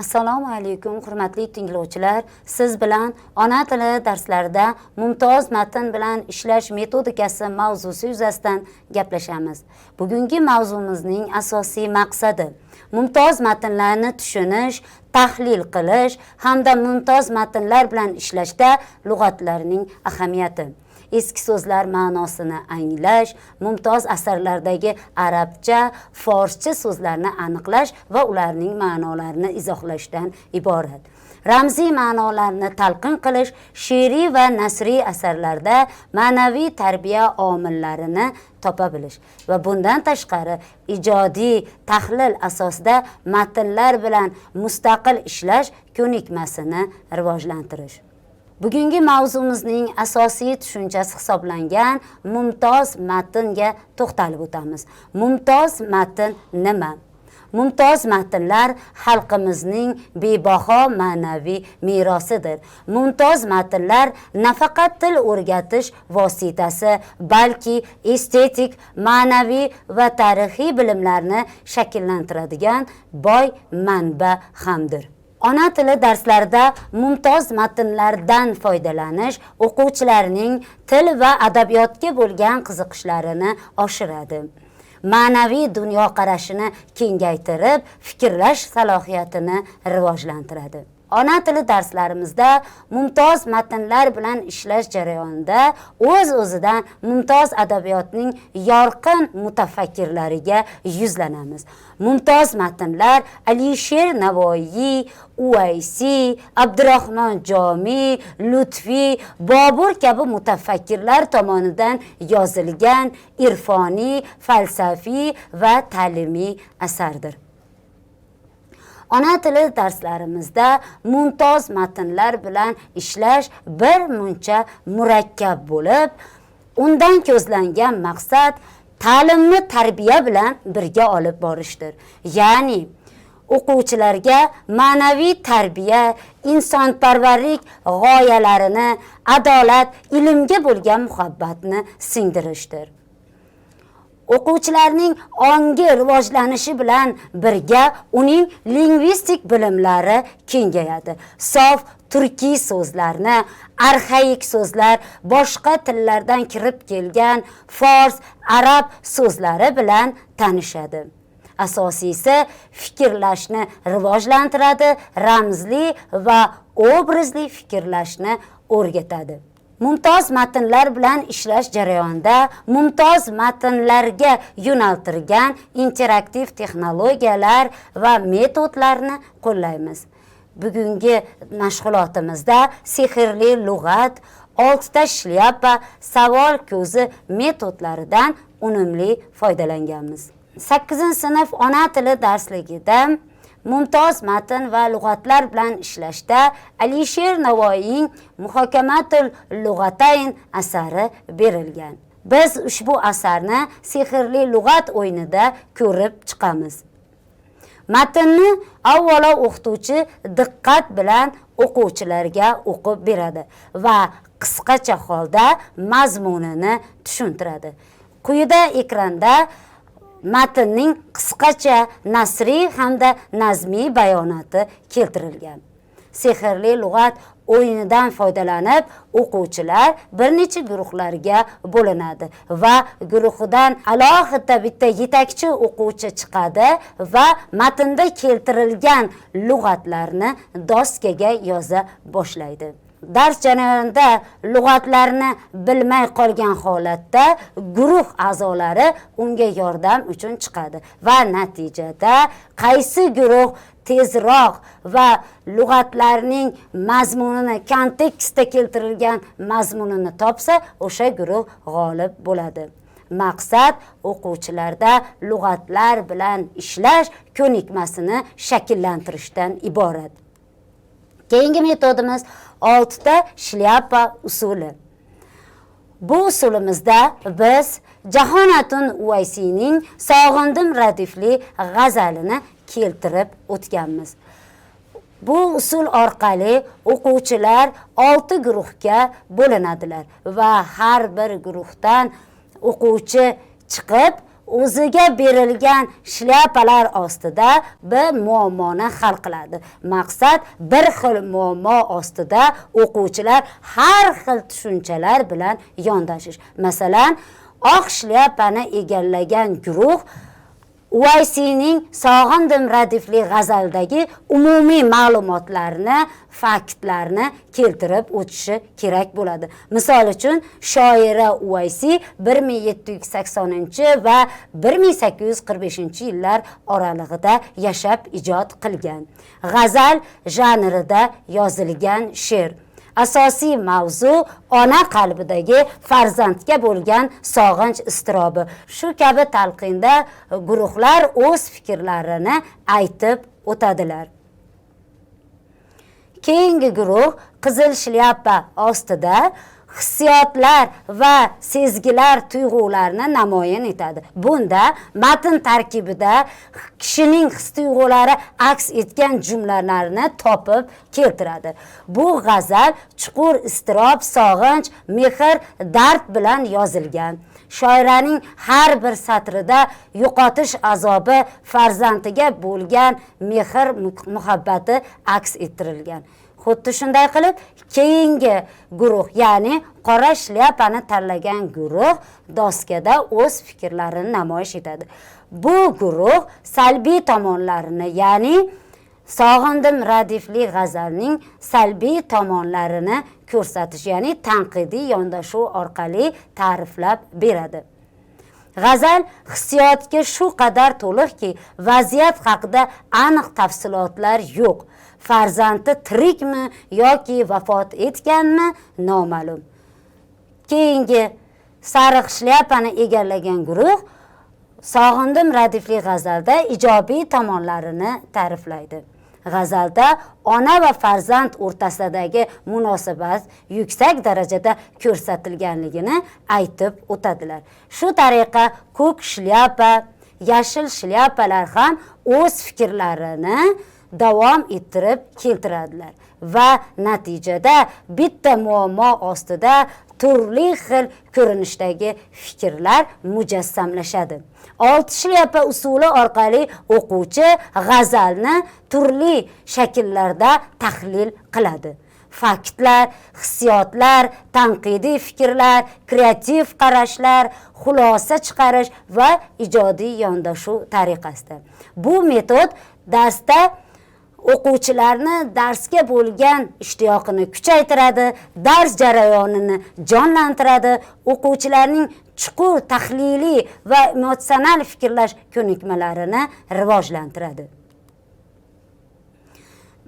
Assalomu alaykum hurmatli tinglovchilar. Siz bilan ona tili darslarida mumtoz matn bilan ishlash metodikasi mavzusi yuzasidan gaplashamiz. Bugungi mavzumizning asosiy maqsadi mumtoz matnlarni tushunish, tahlil qilish hamda mumtoz matnlar bilan ishlashda lug'atlarning ahamiyati. Eski so'zlar ma'nosini anglash, mumtoz asarlardagi arabcha, forscha so'zlarni aniqlash va ularning ma'nolarini izohlashdan iborat. Ramziy ma'nolarni talqin qilish, she'riy va nasriy asarlarda ma'naviy tarbiya omillarini topa bilish va bundan tashqari ijodiy tahlil asosida matnlar bilan mustaqil ishlash ko'nikmasini rivojlantirish. Bugungi mavzumizning asosiy tushunchasi hisoblangan mumtoz matnga to'xtalib o'tamiz. Mumtoz matn nima? Mumtoz matnlar xalqimizning bebaho ma'naviy merosidir. Mumtoz matnlar nafaqat til o'rgatish vositasi, balki estetik, ma'naviy va tarixiy bilimlarni shakllantiradigan boy manba hamdir. Ona tili darslarida mumtoz matnlardan foydalanish o'quvchilarning til va adabiyotga bo'lgan qiziqishlarini oshiradi. Ma'naviy dunyoqarashini kengaytirib, fikrlash salohiyatini rivojlantiradi. Ona tili darslarimizda mumtoz matnlar bilan ishlash jarayonida o'z-o'zidan mumtoz adabiyotning yorqin mutafakkirlariga yuzlanamiz. Mumtoz matnlar Alisher Navoiy, Uvaysi, Abdurahmon Jomiy, Lutfi, Bobur kabi mutafakkirlar tomonidan yozilgan irfoniy, falsafiy va ta'limiy asardir. Ona tili darslarimizda mumtoz matnlar bilan ishlash bir muncha murakkab bo'lib, undan ko'zlangan maqsad ta'limni tarbiya bilan birga olib borishdir. Ya'ni o'quvchilarga ma'naviy tarbiya, insonparvarlik g'oyalarini, adolat, ilmga bo'lgan muhabbatni singdirishdir. O'quvchilarning ongi rivojlanishi bilan birga uning lingvistik bilimlari kengayadi. Sof turkiy so'zlarni, arxaik so'zlar, boshqa tillardan kirib kelgan fors, arab so'zlari bilan tanishadi. Asosiysi fikrlashni rivojlantiradi, ramzli va obrazli fikrlashni o'rgatadi. Mumtoz matnlar bilan ishlash jarayonida mumtoz matnlarga yo'naltirilgan interaktiv texnologiyalar va metodlarni qo'llaymiz. Bugungi mashg'ulotimizda sehrli lug'at, 6 ta shlyapa, savol ko'zi metodlaridan unumli foydalanganmiz. 8-sinf ona tili darsligida mumtoz matn va lug'atlar bilan ishlashda Alisher Navoiyning Muhokamatul Lug'atayn asari berilgan. Biz ushbu asarni sehrli lug'at o'yinida ko'rib chiqamiz. Matnni avvalo o'qituvchi diqqat bilan o'quvchilarga o'qib beradi va qisqacha holda mazmunini tushuntiradi. Quyida ekranda matnning qisqacha nasriy hamda nazmiy bayonoti keltirilgan. Sehrli lug'at o'yinidan foydalanib, o'quvchilar bir necha guruhlarga bo'linadi va guruhidan alohida bitta yetakchi o'quvchi chiqadi va matnda keltirilgan lug'atlarni doskaga yoza boshlaydi. Dars jarayonida lug'atlarni bilmay qolgan holatda guruh a'zolari unga yordam uchun chiqadi va natijada qaysi guruh tezroq va lug'atlarning mazmunini, kontekstda keltirilgan mazmunini topsa, o'sha guruh g'olib bo'ladi. Maqsad o'quvchilarda lug'atlar bilan ishlash ko'nikmasini shakllantirishdan iborat. Keyingi metodimiz 6 ta shlyapa usuli. Bu usulimizda biz Jahonatun Uvaysiyning Sog'indim radifli g'azalini keltirib o'tganmiz. Bu usul orqali o'quvchilar 6 guruhga bo'linadilar va har bir guruhdan o'quvchi chiqib o'ziga berilgan shlyapalar ostida bir muammoni hal qiladi. Maqsad bir xil muammo ostida o'quvchilar har xil tushunchalar bilan yondashish. Masalan, oq shlyapani egallagan guruh Uvaysiyning Sog'indim radifli g'azaldagi umumiy ma'lumotlarni, faktlarni keltirib o'tishi kerak bo'ladi. Misol uchun, shoira Uvaysiy 1780 va 1845-yillar oralig'ida yashab ijod qilgan. G'azal janrida yozilgan she'r. Asosiy mavzu ona qalbidagi farzandga bo'lgan sog'inch iztirobi. Shu kabi talqinda guruhlar o'z fikrlarini aytib o'tadilar. Keyingi guruh qizil shlyapa ostida hissiyotlar va sezgilar tuyg'ularini namoyon etadi. Bunda matn tarkibida kishining his-tuyg'ulari aks etgan jumlalarni topib keltiradi. Bu g'azal chuqur iztirob, sog'inch, mehr, dard bilan yozilgan. Shoiraning har bir satrida yo'qotish azobi, farzandiga bo'lgan mehr muhabbati aks ettirilgan. Xuddi shunday qilib, keyingi guruh, ya'ni qora shlyapani tanlagan guruh doskada o'z fikrlarini namoyish etadi. Bu guruh salbiy tomonlarini, ya'ni Sog'indim radifli g'azalning salbiy tomonlarini ko'rsatish, ya'ni tanqidiy yondashuv orqali ta'riflab beradi. G'azal hissiyotga shu qadar to'liqki, vaziyat haqida aniq tafsilotlar yo'q. Farzandi tirikmi yoki vafot etganmi noma'lum. Keyingi sariq shlyapani egallagan guruh Sog'indim radifli g'azalda ijobiy tomonlarini ta'riflaydi. G'azalda ona va farzand o'rtasidagi munosabat yuksak darajada ko'rsatilganligini aytib o'tadilar. Shu tariqa ko'k shlyapa, yashil shlyapalar ham o'z fikrlarini davom ettirib keltiradilar va natijada bitta muammo ostida turli xil ko'rinishdagi fikrlar mujassamlashadi. 6 shlyapa usuli orqali o'quvchi g'azalni turli shakllarda tahlil qiladi. Faktlar, hissiyotlar, tanqidiy fikrlar, kreativ qarashlar, xulosa chiqarish va ijodiy yondashuv tariqasida. Bu metod darsda o'quvchilarni darsga bo'lgan ishtiyoqini kuchaytiradi, dars jarayonini jonlantiradi, o'quvchilarning chuqur tahliliy va emotsional fikrlash ko'nikmalarini rivojlantiradi.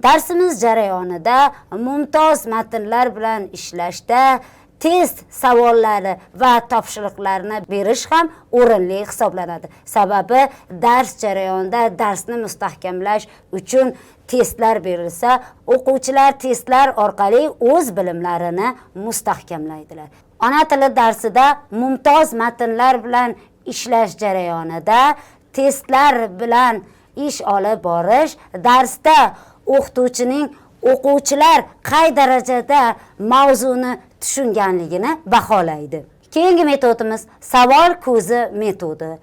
Darsimiz jarayonida mumtoz matnlar bilan ishlashda test savollari va topshiriqlarni berish ham o'rinli hisoblanadi. Sababi dars jarayonida darsni mustahkamlash uchun testlar berilsa, o'quvchilar testlar orqali o'z bilimlarini mustahkamlaydilar. Ona tili darsida mumtoz matnlar bilan ishlash jarayonida testlar bilan ish olib borish darsda o'qituvchining o'quvchilar qay darajada mavzuni tushunganligini baholaydi. Keyingi metodimiz savol ko'zi metodi.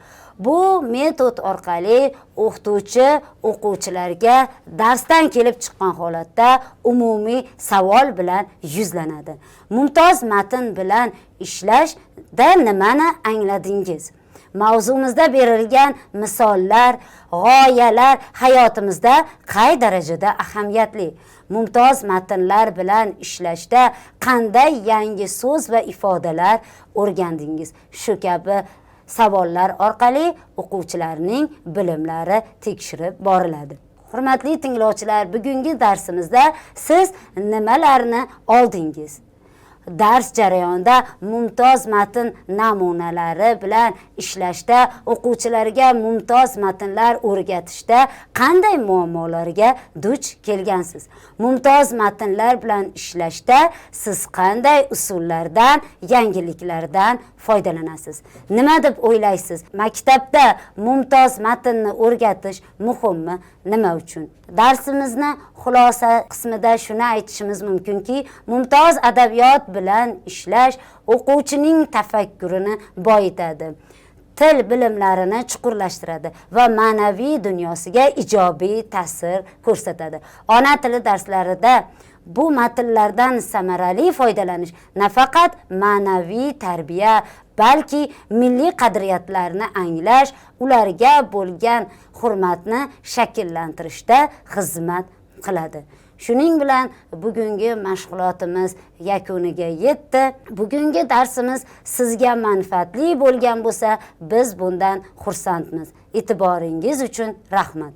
Bu metod orqali o'qituvchi o'quvchilarga darsdan kelib chiqqan holatda umumiy savol bilan yuzlanadi. Mumtoz matn bilan ishlashda nimani angladingiz? Mavzumizda berilgan misollar, g'oyalar hayotimizda qay darajada ahamiyatli? Mumtoz matnlar bilan ishlashda qanday yangi so'z va ifodalar o'rgandingiz? Shu kabi savollar orqali o'quvchilarning bilimlari tekshirib boriladi. Hurmatli tinglovchilar, bugungi darsimizda siz nimalarni oldingiz? Dars jarayonida mumtoz matn namunalari bilan ishlashda, o'quvchilarga mumtoz matnlar o'rgatishda qanday muammolarga duch kelgansiz? Mumtoz matnlar bilan ishlashda siz qanday usullardan, yangiliklardan foydalanasiz? Nima deb o'ylaysiz? Maktabda mumtoz matnni o'rgatish muhimmi? Nima uchun? Darsimizni xulosa qismida shuni aytishimiz mumkinki, mumtoz adabiyot bilan ishlash o'quvchining tafakkurini boyitadi. til bilimlarini chuqurlashtiradi va ma'naviy dunyosiga ijobiy ta'sir ko'rsatadi. Ona tili darslarida bu matnlardan samarali foydalanish nafaqat ma'naviy tarbiya, balki milliy qadriyatlarni anglash, ularga bo'lgan hurmatni shakllantirishda xizmat qiladi. Shuning bilan bugungi mashg'ulotimiz yakuniga yetdi. Bugungi darsimiz sizga manfaatli bo'lgan bo'lsa, biz bundan xursandmiz. E'tiboringiz uchun rahmat.